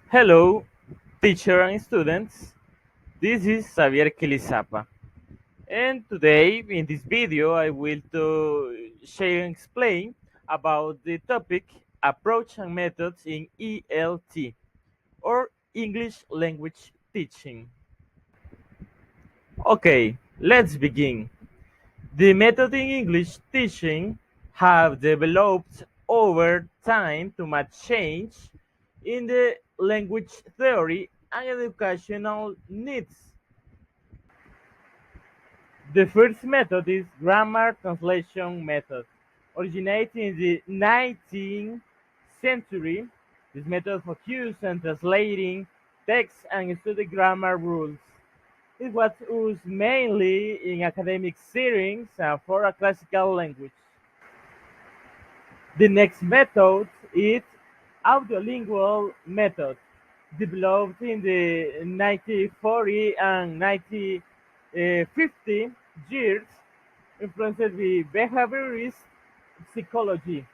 Hello, teacher and students. This is Xavier Quilizapa. And today in this video I will to share and explain about the topic approach and methods in ELT or English language teaching. Okay, let's begin. The method in English teaching have developed over time to match change in the language theory and educational needs. The first method is grammar translation method. Originating in the 19th century, this method focused on translating text and study grammar rules. It was used mainly in academic settings and for a classical language. The next method is audiolingual method, developed in the 1940 and 1950 years, influenced by behaviorist psychology.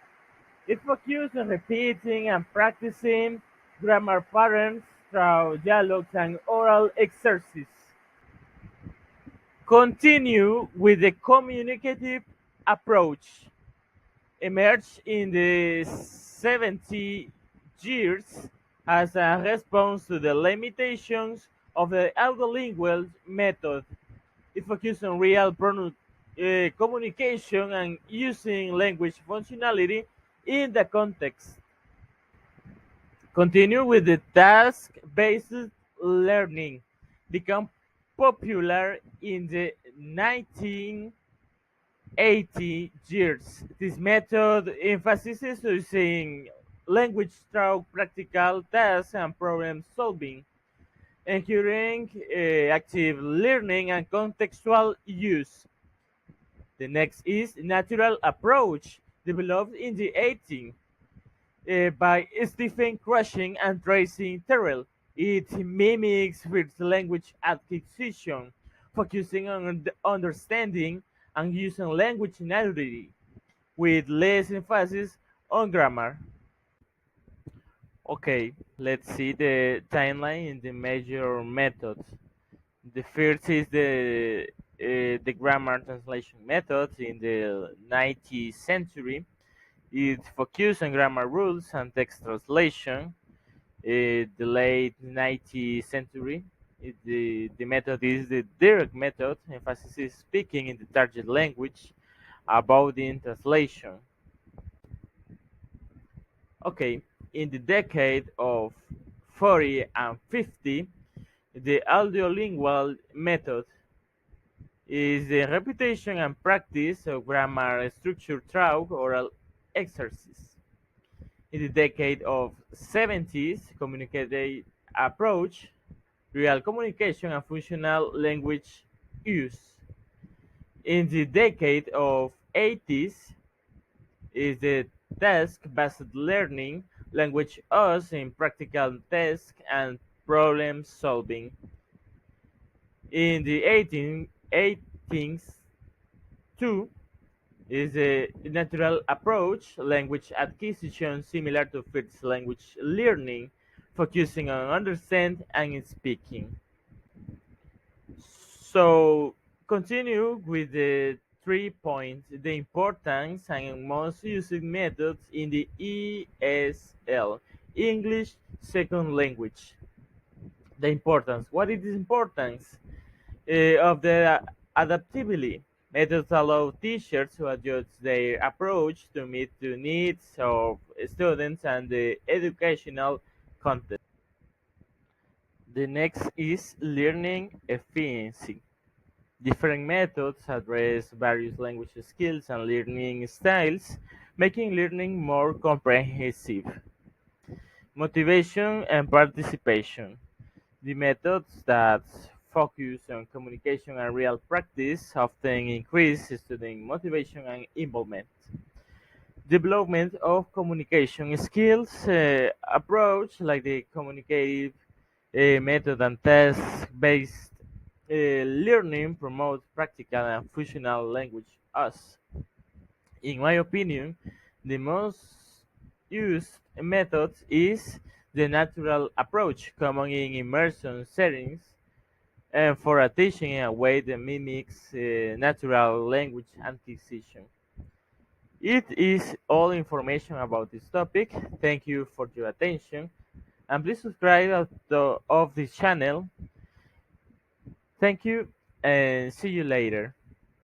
It focused on repeating and practicing grammar patterns through dialogues and oral exercises. Continue with the communicative approach. Emerged in the 70 years as a response to the limitations of the audiolingual method. It focused on real communication and using language functionality in the context. Continue with the task-based learning. Become popular in the 1980 years. This method emphasizes using language through practical tasks and problem solving, ensuring active learning and contextual use. The next is natural approach, developed in the 18th by Stephen Crushing and Tracy Terrell. It mimics first language acquisition, focusing on understanding and using language naturally, with less emphasis on grammar. Okay, let's see the timeline in the major methods. The first is the grammar translation method in the 19th century. It focused on grammar rules and text translation. The late 19th century, the method is the direct method, emphasizes speaking in the target language, avoiding translation. Okay, in the decade of 40 and 50, the audiolingual method is the repetition and practice of grammar structure through oral exercise. In the decade of 70s, communicative approach, real communication and functional language use. In the decade of 80s is the task-based learning, language use in practical task and problem solving. In the 18th too is a natural approach, language acquisition similar to first language learning, focusing on understand and speaking. So continue with the 3 points, the importance and most used methods in the ESL, English Second Language. The importance. What is the importance of the adaptability? Methods allow teachers to adjust their approach to meet the needs of students and the educational content. The next is learning efficiency. Different methods address various language skills and learning styles, making learning more comprehensive. Motivation and participation. The methods that focus on communication and real practice often increase student motivation and involvement. Development of communication skills approach like the communicative method and task-based learning promotes practical and functional language us. In my opinion, the most used method is the natural approach common in immersion settings and for a teaching in a way that mimics natural language acquisition. It is all information about this topic. Thank you for your attention and please subscribe of this channel. Thank you and see you later.